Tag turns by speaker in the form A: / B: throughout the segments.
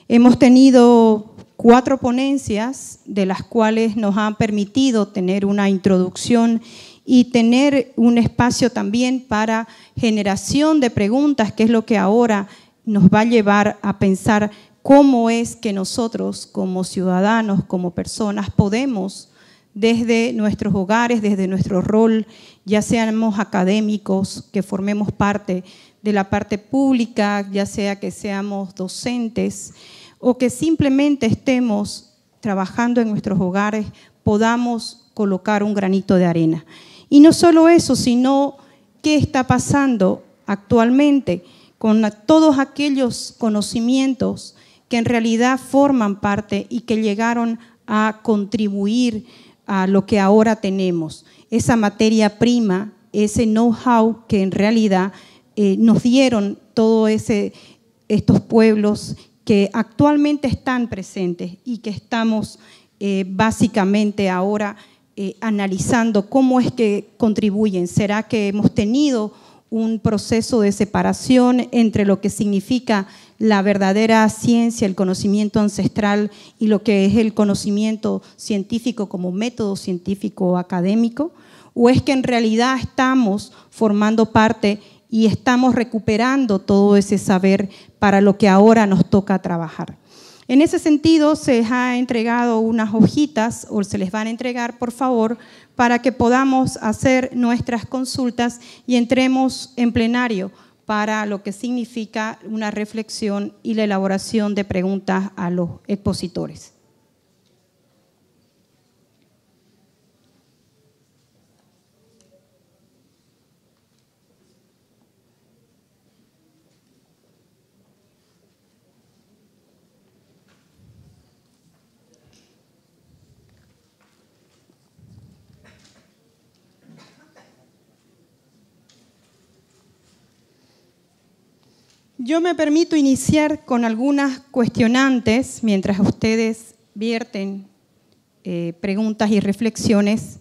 A: Hemos tenido 4 ponencias, de las cuales nos han permitido tener una introducción y tener un espacio también para generación de preguntas, que es lo que ahora nos va a llevar a pensar cómo es que nosotros como ciudadanos, como personas, podemos desde nuestros hogares, desde nuestro rol, ya seamos académicos, que formemos parte de la parte pública, ya sea que seamos docentes o que simplemente estemos trabajando en nuestros hogares, podamos colocar un granito de arena. Y no solo eso, sino qué está pasando actualmente con todos aquellos conocimientos que en realidad forman parte y que llegaron a contribuir a lo que ahora tenemos. Esa materia prima, ese know-how que en realidad nos dieron todos estos pueblos que actualmente están presentes y que estamos básicamente ahora analizando cómo es que contribuyen. ¿Será que hemos tenido un proceso de separación entre lo que significa la verdadera ciencia, el conocimiento ancestral y lo que es el conocimiento científico como método científico académico? ¿O es que en realidad estamos formando parte y estamos recuperando todo ese saber para lo que ahora nos toca trabajar? En ese sentido, se les ha entregado unas hojitas, o se les van a entregar, por favor, para que podamos hacer nuestras consultas y entremos en plenario para lo que significa una reflexión y la elaboración de preguntas a los expositores. Yo me permito iniciar con algunas cuestionantes mientras ustedes vierten preguntas y reflexiones.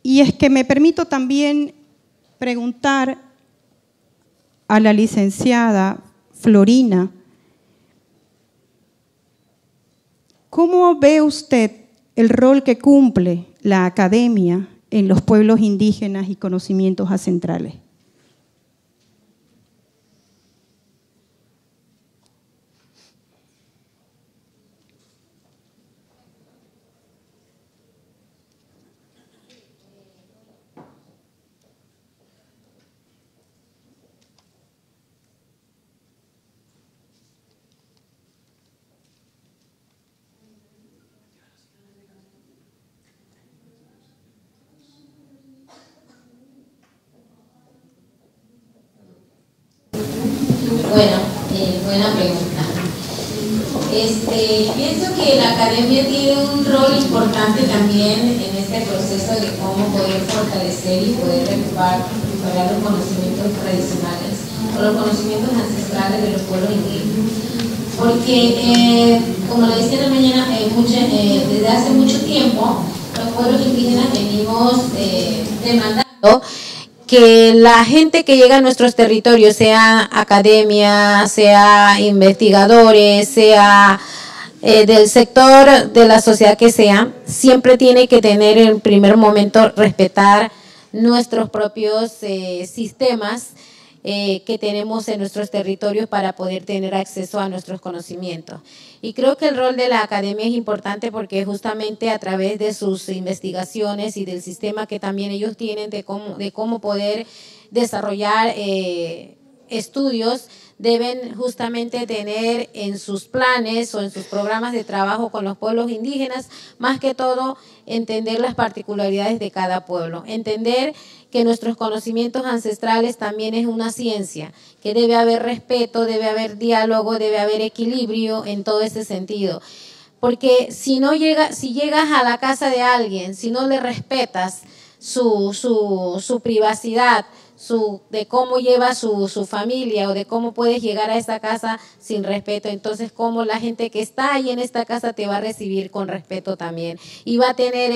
A: Y es que me permito también preguntar a la licenciada Florina, ¿cómo ve usted el rol que cumple la academia en los pueblos indígenas y conocimientos ancestrales?
B: Bueno, buena pregunta. Pienso que la academia tiene un rol importante también en este proceso de cómo poder fortalecer y poder recuperar los conocimientos tradicionales o los conocimientos ancestrales de los pueblos indígenas. Porque, como lo decía en la mañana, desde hace mucho tiempo los pueblos indígenas venimos demandando que la gente que llega a nuestros territorios, sea academia, sea investigadores, sea del sector de la sociedad que sea, siempre tiene que tener en primer momento respetar nuestros propios sistemas que tenemos en nuestros territorios para poder tener acceso a nuestros conocimientos. Y creo que el rol de la academia es importante porque justamente a través de sus investigaciones y del sistema que también ellos tienen de cómo poder desarrollar estudios, deben justamente tener en sus planes o en sus programas de trabajo con los pueblos indígenas, más que todo, entender las particularidades de cada pueblo, entender que nuestros conocimientos ancestrales también es una ciencia, que debe haber respeto, debe haber diálogo, debe haber equilibrio en todo ese sentido. Porque si llegas a la casa de alguien, si no le respetas su privacidad, de cómo lleva su familia o de cómo puedes llegar a esta casa sin respeto, entonces cómo la gente que está ahí en esta casa te va a recibir con respeto también y va a tener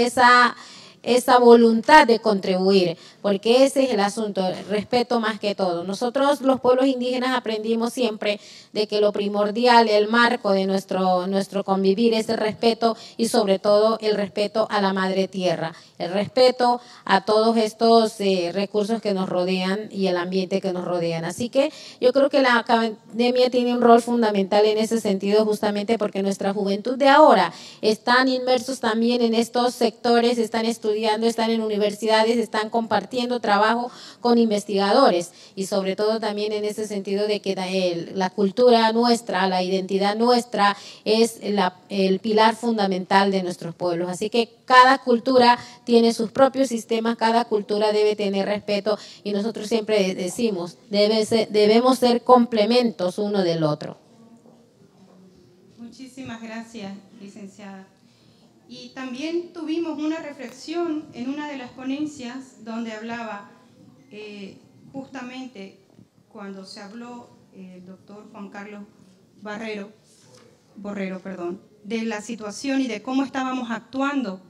B: esa voluntad de contribuir, porque ese es el asunto, el respeto más que todo. Nosotros los pueblos indígenas aprendimos siempre de que lo primordial, el marco de nuestro convivir es el respeto y sobre todo el respeto a la madre tierra, el respeto a todos estos recursos que nos rodean y el ambiente que nos rodean. Así que yo creo que la academia tiene un rol fundamental en ese sentido, justamente porque nuestra juventud de ahora están inmersos también en estos sectores, están estudiando, están en universidades, están compartiendo trabajo con investigadores y sobre todo también en ese sentido de que la cultura nuestra, la identidad nuestra es el pilar fundamental de nuestros pueblos. Así que cada cultura tiene sus propios sistemas, cada cultura debe tener respeto y nosotros siempre decimos, debemos ser complementos uno del otro.
A: Muchísimas gracias, licenciada. Y también tuvimos una reflexión en una de las ponencias donde hablaba justamente cuando se habló el doctor Juan Carlos Borrero, de la situación y de cómo estábamos actuando.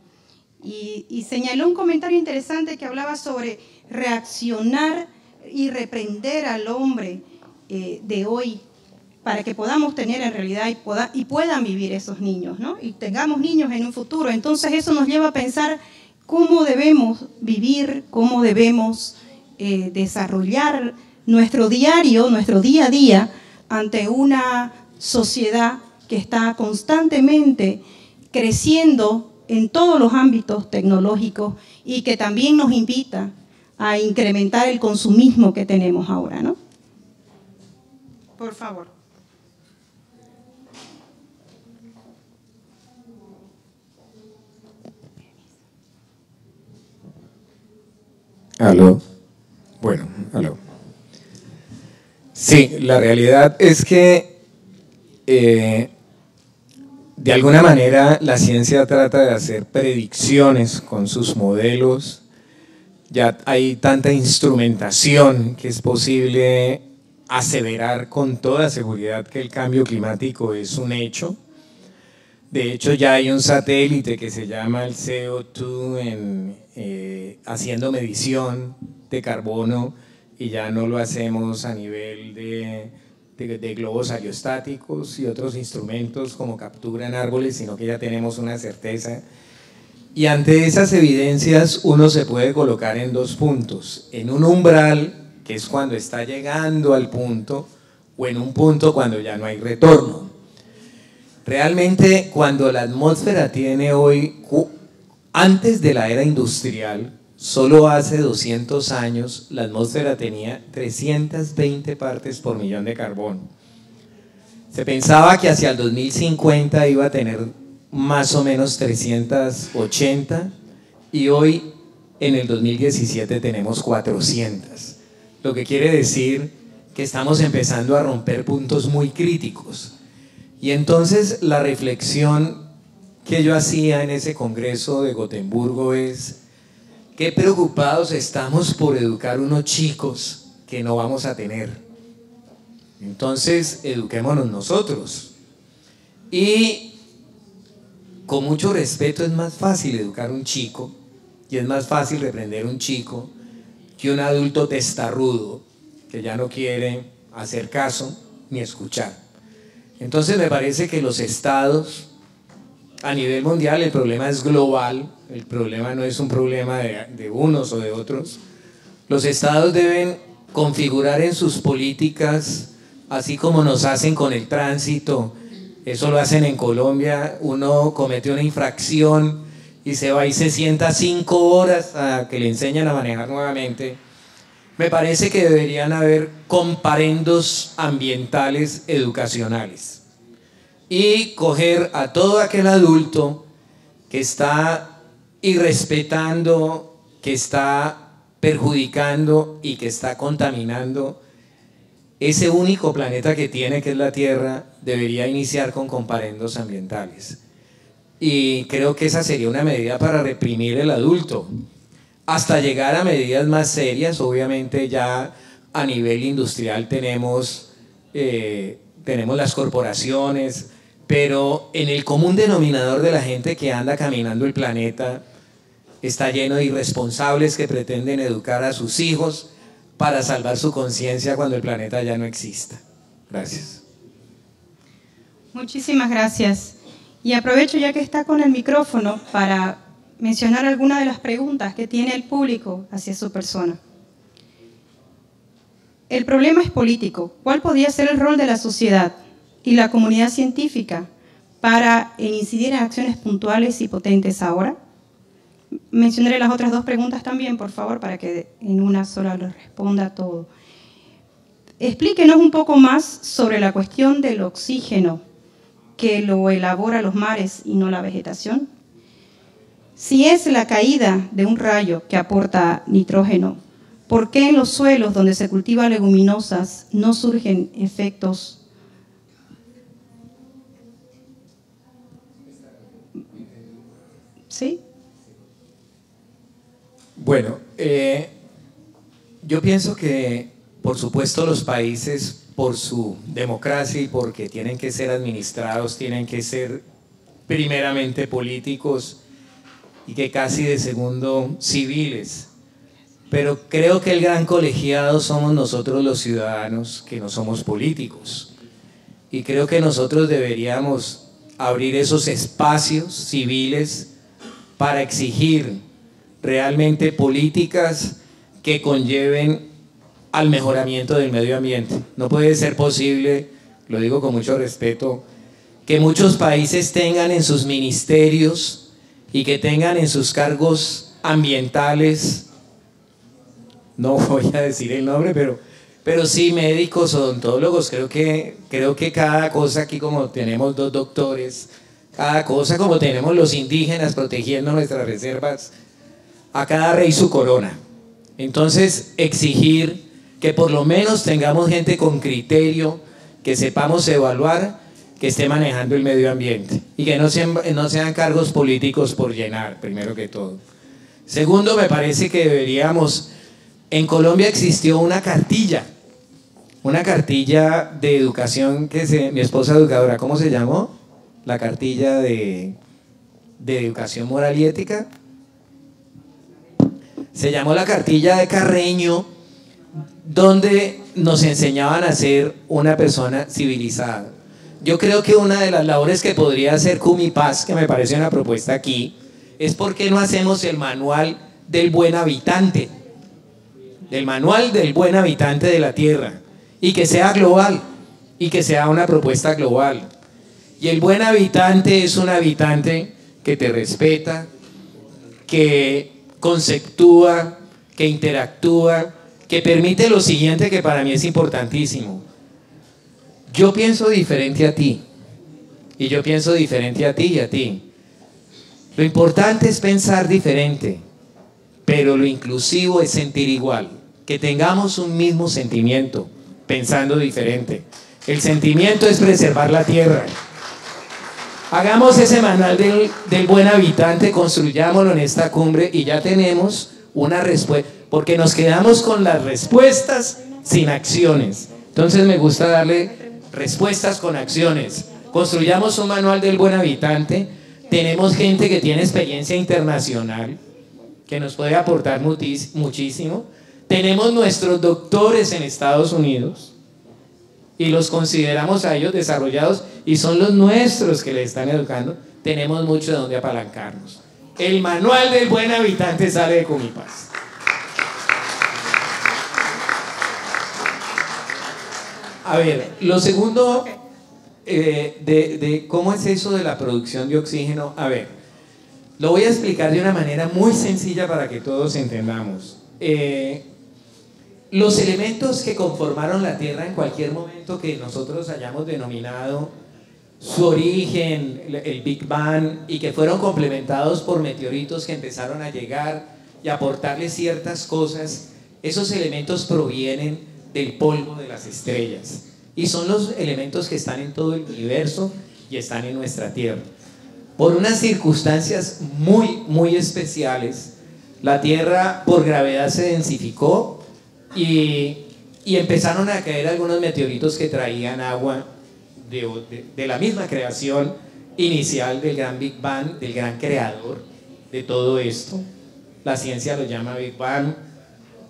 A: Y señaló un comentario interesante que hablaba sobre reaccionar y reprender al hombre de hoy para que podamos tener en realidad y puedan vivir esos niños, ¿no? Y tengamos niños en un futuro. Entonces eso nos lleva a pensar cómo debemos vivir, cómo debemos desarrollar nuestro día a día ante una sociedad que está constantemente creciendo en todos los ámbitos tecnológicos y que también nos invita a incrementar el consumismo que tenemos ahora, ¿no? Por favor.
C: Aló. Bueno, aló. Sí, la realidad es que de alguna manera la ciencia trata de hacer predicciones con sus modelos. Ya hay tanta instrumentación que es posible aseverar con toda seguridad que el cambio climático es un hecho. De hecho, ya hay un satélite que se llama el CO2 haciendo medición de carbono y ya no lo hacemos a nivel de globos aerostáticos y otros instrumentos como captura en árboles, sino que ya tenemos una certeza. Y ante esas evidencias uno se puede colocar en dos puntos, en un umbral, que es cuando está llegando al punto, o en un punto cuando ya no hay retorno. Realmente cuando la atmósfera tiene hoy, antes de la era industrial, solo hace 200 años la atmósfera tenía 320 partes por millón de carbono. Se pensaba que hacia el 2050 iba a tener más o menos 380 y hoy en el 2017 tenemos 400. Lo que quiere decir que estamos empezando a romper puntos muy críticos. Y entonces la reflexión que yo hacía en ese congreso de Gotemburgo es: qué preocupados estamos por educar unos chicos que no vamos a tener. Entonces, eduquémonos nosotros. Y con mucho respeto, es más fácil educar un chico y es más fácil reprender un chico que un adulto testarrudo que ya no quiere hacer caso ni escuchar. Entonces me parece que los estados a nivel mundial, el problema es global, el problema no es un problema de unos o de otros. Los estados deben configurar en sus políticas, así como nos hacen con el tránsito, eso lo hacen en Colombia, uno comete una infracción y se va y se sienta 5 horas a que le enseñan a manejar nuevamente. Me parece que deberían haber comparendos ambientales educacionales y coger a todo aquel adulto que está irrespetando, que está perjudicando y que está contaminando ese único planeta que tiene, que es la Tierra, debería iniciar con comparendos ambientales. Y creo que esa sería una medida para reprimir el adulto, hasta llegar a medidas más serias. Obviamente ya a nivel industrial tenemos las corporaciones, pero en el común denominador de la gente que anda caminando el planeta, está lleno de irresponsables que pretenden educar a sus hijos para salvar su conciencia cuando el planeta ya no exista. Gracias.
A: Muchísimas gracias. Y aprovecho ya que está con el micrófono para mencionar algunas de las preguntas que tiene el público hacia su persona. El problema es político. ¿Cuál podría ser el rol de la sociedad y la comunidad científica para incidir en acciones puntuales y potentes ahora? Mencionaré las otras dos preguntas también, por favor, para que en una sola lo responda todo. Explíquenos un poco más sobre la cuestión del oxígeno que lo elabora los mares y no la vegetación. Si es la caída de un rayo que aporta nitrógeno, ¿por qué en los suelos donde se cultivan leguminosas no surgen efectos? ¿Sí?
C: Bueno, yo pienso que, por supuesto, los países, por su democracia y porque tienen que ser administrados, tienen que ser primeramente políticos y que casi de segundo civiles. Pero creo que el gran colegiado somos nosotros los ciudadanos, que no somos políticos. Y creo que nosotros deberíamos abrir esos espacios civiles para exigir realmente políticas que conlleven al mejoramiento del medio ambiente. No puede ser posible, lo digo con mucho respeto, que muchos países tengan en sus ministerios y que tengan en sus cargos ambientales, no voy a decir el nombre, pero sí médicos, odontólogos. Creo que cada cosa aquí, como tenemos 2 doctores, cada cosa, como tenemos los indígenas protegiendo nuestras reservas, a cada rey su corona. Entonces, exigir que por lo menos tengamos gente con criterio, que sepamos evaluar, que esté manejando el medio ambiente y que no sean cargos políticos por llenar, primero que todo. Segundo, me parece que deberíamos... En Colombia existió una cartilla de educación que mi esposa educadora, ¿cómo se llamó? La cartilla de educación moral y ética. Se llamó la cartilla de Carreño, donde nos enseñaban a ser una persona civilizada. Yo creo que una de las labores que podría hacer Cumipaz, que me parece una propuesta aquí, es por qué no hacemos el manual del buen habitante, del manual del buen habitante de la tierra, y que sea global, y que sea una propuesta global. Y el buen habitante es un habitante que te respeta, que conceptúa, que interactúa, que permite lo siguiente, que para mí es importantísimo. Yo pienso diferente a ti, y yo pienso diferente a ti y a ti. Lo importante es pensar diferente, pero lo inclusivo es sentir igual, que tengamos un mismo sentimiento, pensando diferente. El sentimiento es preservar la tierra. Hagamos ese manual del buen habitante, construyámoslo en esta cumbre y ya tenemos una respuesta, porque nos quedamos con las respuestas sin acciones. Entonces me gusta darle respuestas con acciones. Construyamos un manual del buen habitante. Tenemos gente que tiene experiencia internacional, que nos puede aportar muchísimo. Tenemos nuestros doctores en Estados Unidos y los consideramos a ellos desarrollados y son los nuestros que les están educando. Tenemos mucho de donde apalancarnos. El manual del buen habitante sale de Cumipaz. A ver, lo segundo, de cómo es eso de la producción de oxígeno. A ver, lo voy a explicar de una manera muy sencilla para que todos entendamos. Los elementos que conformaron la Tierra en cualquier momento que nosotros hayamos denominado su origen, el Big Bang, y que fueron complementados por meteoritos que empezaron a llegar y aportarle ciertas cosas, esos elementos provienen del polvo de las estrellas y son los elementos que están en todo el universo y están en nuestra Tierra. Por unas circunstancias muy especiales, la Tierra por gravedad se densificó y empezaron a caer algunos meteoritos que traían agua de la misma creación inicial del gran Big Bang, del gran creador de todo esto. la ciencia lo llama Big Bang,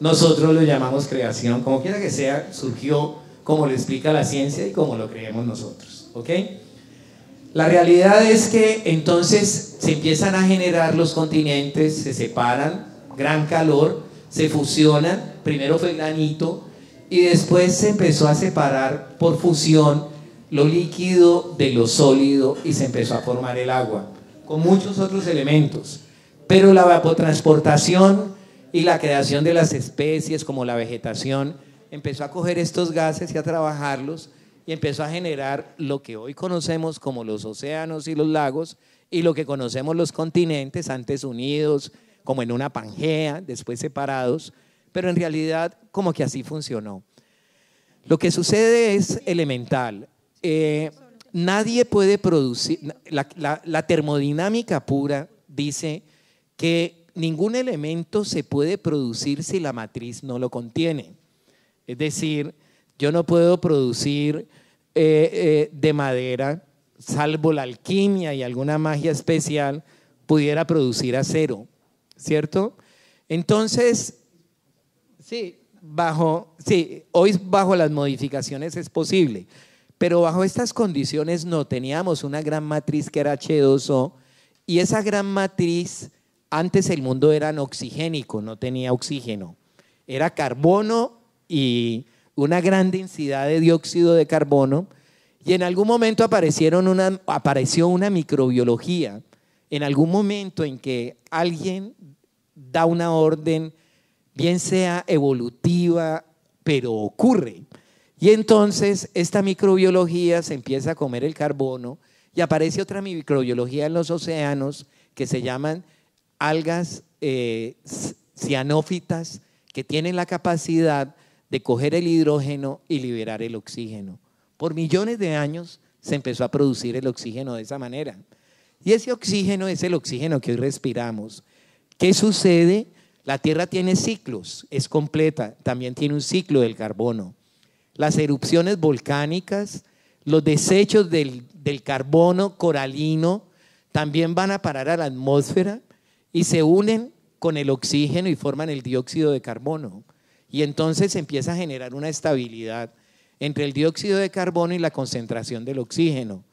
C: nosotros lo llamamos creación, como quiera que sea, surgió como lo explica la ciencia y como lo creemos nosotros, ¿ok? La realidad es que entonces se empiezan a generar los continentes, se separan, gran calor, se fusionan, primero fue granito y después se empezó a separar por fusión lo líquido de lo sólido y se empezó a formar el agua, con muchos otros elementos. Pero la evapotransportación y la creación de las especies como la vegetación empezó a coger estos gases y a trabajarlos y empezó a generar lo que hoy conocemos como los océanos y los lagos y lo que conocemos los continentes, antes unidos como en una Pangea, después separados, pero en realidad como que así funcionó. Lo que sucede es elemental. Nadie puede producir, la termodinámica pura dice que ningún elemento se puede producir si la matriz no lo contiene. Es decir, yo no puedo producir de madera, salvo la alquimia y alguna magia especial, pudiera producir acero, ¿cierto? Entonces, hoy bajo las modificaciones es posible, pero bajo estas condiciones no, teníamos una gran matriz que era H2O y esa gran matriz, antes el mundo era oxigénico, no tenía oxígeno, era carbono y una gran densidad de dióxido de carbono y en algún momento apareció una microbiología, en algún momento en que alguien da una orden, bien sea evolutiva, pero ocurre. Y entonces esta microbiología se empieza a comer el carbono y aparece otra microbiología en los océanos que se llaman algas cianófitas que tienen la capacidad de coger el hidrógeno y liberar el oxígeno. Por millones de años se empezó a producir el oxígeno de esa manera. Y ese oxígeno es el oxígeno que hoy respiramos. ¿Qué sucede? La Tierra tiene ciclos, es completa, también tiene un ciclo del carbono. Las erupciones volcánicas, los desechos del carbono coralino también van a parar a la atmósfera y se unen con el oxígeno y forman el dióxido de carbono. Y entonces se empieza a generar una estabilidad entre el dióxido de carbono y la concentración del oxígeno.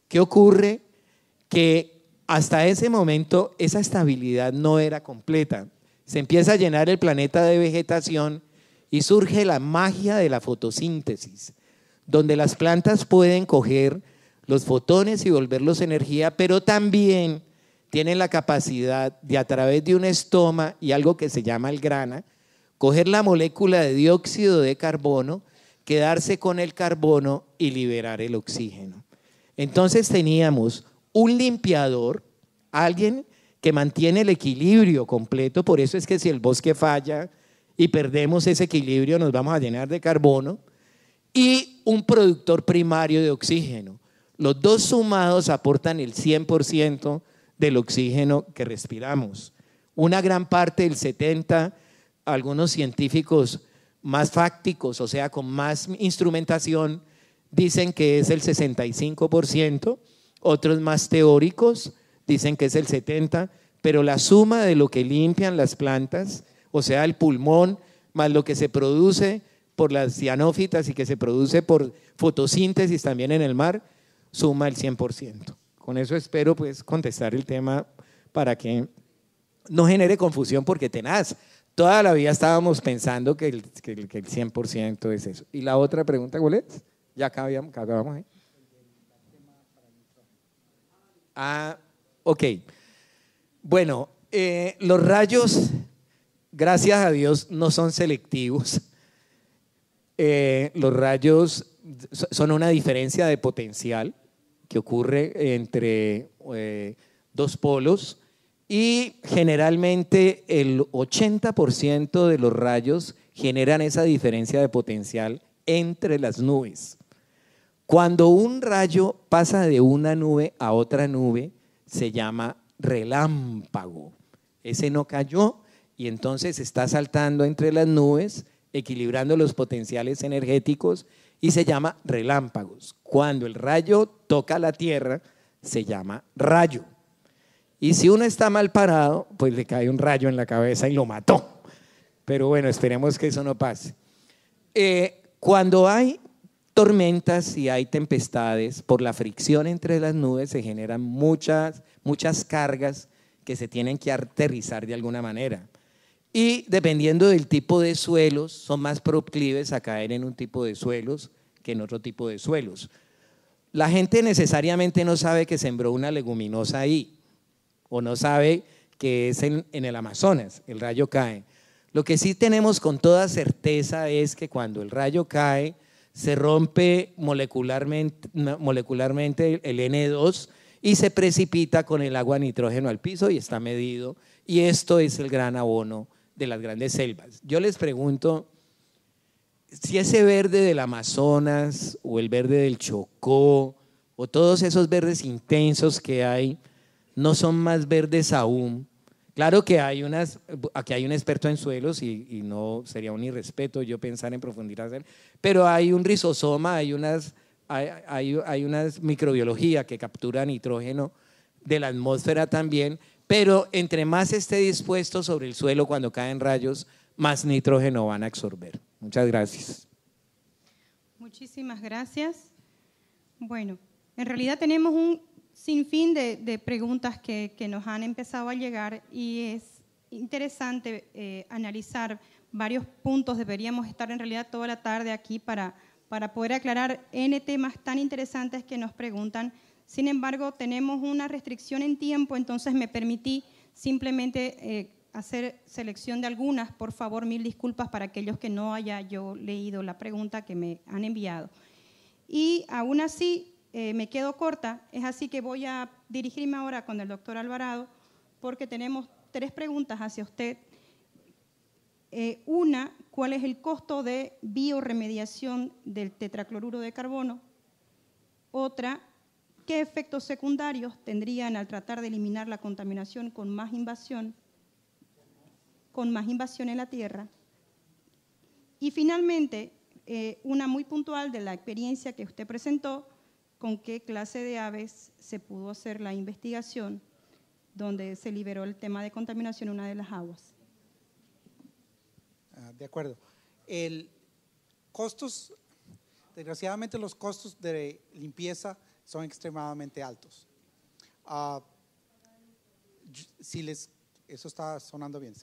C: ¿Qué ocurre? Que hasta ese momento esa estabilidad no era completa. Se empieza a llenar el planeta de vegetación y surge la magia de la fotosíntesis, donde las plantas pueden coger los fotones y volverlos energía, pero también tienen la capacidad de a través de un estoma y algo que se llama el grana, coger la molécula de dióxido de carbono, quedarse con el carbono y liberar el oxígeno. Entonces teníamos un limpiador, alguien que mantiene el equilibrio completo, por eso es que si el bosque falla y perdemos ese equilibrio nos vamos a llenar de carbono, y un productor primario de oxígeno. Los dos sumados aportan el 100% del oxígeno que respiramos. Una gran parte, el 70%, algunos científicos más fácticos, o sea, con más instrumentación, dicen que es el 65%, otros más teóricos dicen que es el 70%, pero la suma de lo que limpian las plantas, o sea, el pulmón, más lo que se produce por las cianófitas y que se produce por fotosíntesis también en el mar, suma el 100%. Con eso espero pues contestar el tema para que no genere confusión, porque tenaz, toda la vida estábamos pensando que el 100% es eso. ¿Y la otra pregunta cuál es? Ya acabamos ahí. Ok. Bueno, los rayos, gracias a Dios, no son selectivos. Los rayos son una diferencia de potencial que ocurre entre dos polos y generalmente el 80% de los rayos generan esa diferencia de potencial entre las nubes. Cuando un rayo pasa de una nube a otra nube, se llama relámpago. Ese no cayó y entonces está saltando entre las nubes, equilibrando los potenciales energéticos y se llama relámpagos. Cuando el rayo toca la tierra, se llama rayo. Y si uno está mal parado, pues le cae un rayo en la cabeza y lo mató. Pero bueno, esperemos que eso no pase. Cuando hay tormentas y hay tempestades, por la fricción entre las nubes se generan muchas cargas que se tienen que aterrizar de alguna manera. Y dependiendo del tipo de suelos, son más proclives a caer en un tipo de suelos que en otro tipo de suelos. La gente necesariamente no sabe que sembró una leguminosa ahí, o no sabe que es en el Amazonas, el rayo cae. Lo que sí tenemos con toda certeza es que cuando el rayo cae, se rompe molecularmente el N2 y se precipita con el agua nitrógeno al piso y está medido. Y esto es el gran abono de las grandes selvas. Yo les pregunto si ese verde del Amazonas o el verde del Chocó o todos esos verdes intensos que hay no son más verdes aún. Claro que aquí hay un experto en suelos y no sería un irrespeto yo pensar en profundizar, pero hay un rizosoma, hay unas microbiología que captura nitrógeno de la atmósfera también, pero entre más esté dispuesto sobre el suelo cuando caen rayos, más nitrógeno van a absorber. Muchas gracias.
A: Muchísimas gracias. Bueno, en realidad tenemos un sinfín de preguntas que nos han empezado a llegar y es interesante analizar varios puntos. Deberíamos estar en realidad toda la tarde aquí para poder aclarar N temas tan interesantes que nos preguntan. Sin embargo, tenemos una restricción en tiempo, entonces me permití simplemente hacer selección de algunas. Por favor, mil disculpas para aquellos que no haya yo leído la pregunta que me han enviado. Y aún así, me quedo corta, es así que voy a dirigirme ahora con el doctor Alvarado porque tenemos 3 preguntas hacia usted. Una, ¿cuál es el costo de bioremediación del tetracloruro de carbono? Otra, ¿qué efectos secundarios tendrían al tratar de eliminar la contaminación con más invasión en la tierra? Y finalmente, una muy puntual de la experiencia que usted presentó, con qué clase de aves se pudo hacer la investigación donde se liberó el tema de contaminación en una de las aguas.
D: De acuerdo. Desgraciadamente los costos de limpieza son extremadamente altos. Eso está sonando bien.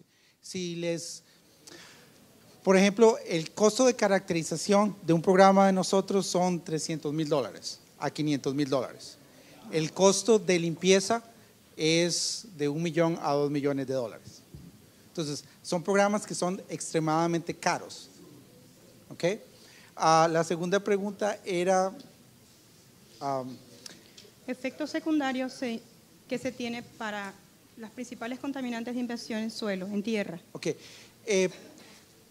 D: Por ejemplo, el costo de caracterización de un programa de nosotros son $300,000 a $500,000. El costo de limpieza es de $1 millón a $2 millones. Entonces, son programas que son extremadamente caros. ¿Ok? La segunda pregunta era…
A: efectos secundarios que se tiene para las principales contaminantes de invasión en suelo, en tierra.
D: Ok.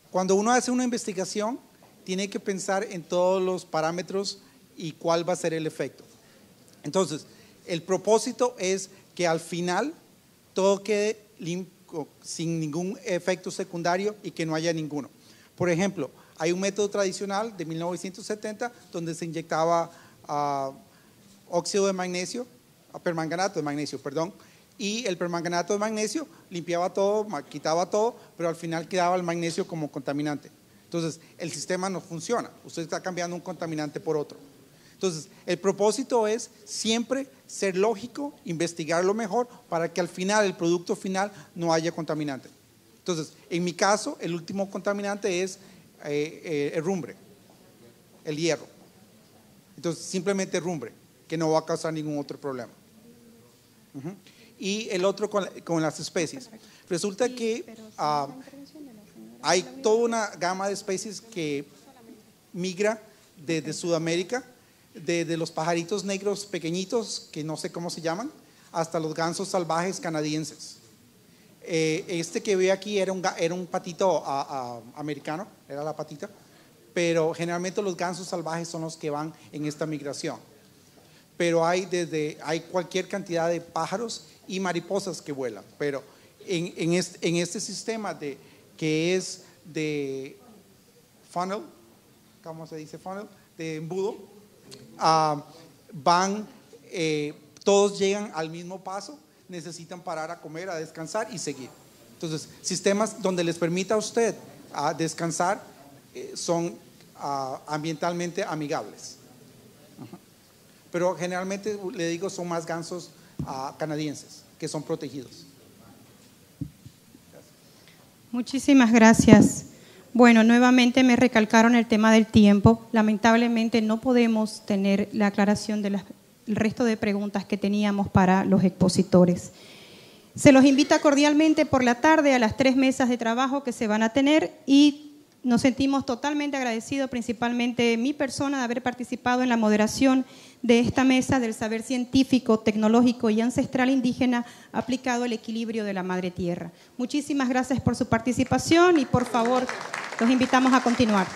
D: Cuando uno hace una investigación, tiene que pensar en todos los parámetros y cuál va a ser el efecto. Entonces, el propósito es que al final todo quede limpio, sin ningún efecto secundario y que no haya ninguno. Por ejemplo, hay un método tradicional de 1970 donde se inyectaba óxido de magnesio, permanganato de magnesio, perdón, y el permanganato de magnesio limpiaba todo, quitaba todo, pero al final quedaba el magnesio como contaminante. Entonces, el sistema no funciona, usted está cambiando un contaminante por otro. Entonces, el propósito es siempre ser lógico, investigarlo mejor para que al final, el producto final, no haya contaminante. Entonces, en mi caso, el último contaminante es el rumbre, el hierro. Entonces, simplemente rumbre, que no va a causar ningún otro problema. Y el otro con las especies. Resulta que hay toda una gama de especies que migra desde Sudamérica, desde los pajaritos negros pequeñitos, que no sé cómo se llaman, hasta los gansos salvajes canadienses. Este que ve aquí era un patito americano, era la patita, pero generalmente los gansos salvajes son los que van en esta migración. Pero hay cualquier cantidad de pájaros y mariposas que vuelan, pero en este sistema que es de funnel, ¿cómo se dice funnel? De embudo, todos llegan al mismo paso, necesitan parar a comer, a descansar y seguir. Entonces, sistemas donde les permita a usted descansar son ambientalmente amigables. Pero generalmente, le digo, son más gansos canadienses, que son protegidos.
A: Muchísimas gracias. Bueno, nuevamente me recalcaron el tema del tiempo. Lamentablemente no podemos tener la aclaración del resto de preguntas que teníamos para los expositores. Se los invita cordialmente por la tarde a las 3 mesas de trabajo que se van a tener y nos sentimos totalmente agradecidos, principalmente mi persona, de haber participado en la moderación de esta mesa del saber científico, tecnológico y ancestral indígena aplicado al equilibrio de la Madre Tierra. Muchísimas gracias por su participación y por favor, los invitamos a continuar.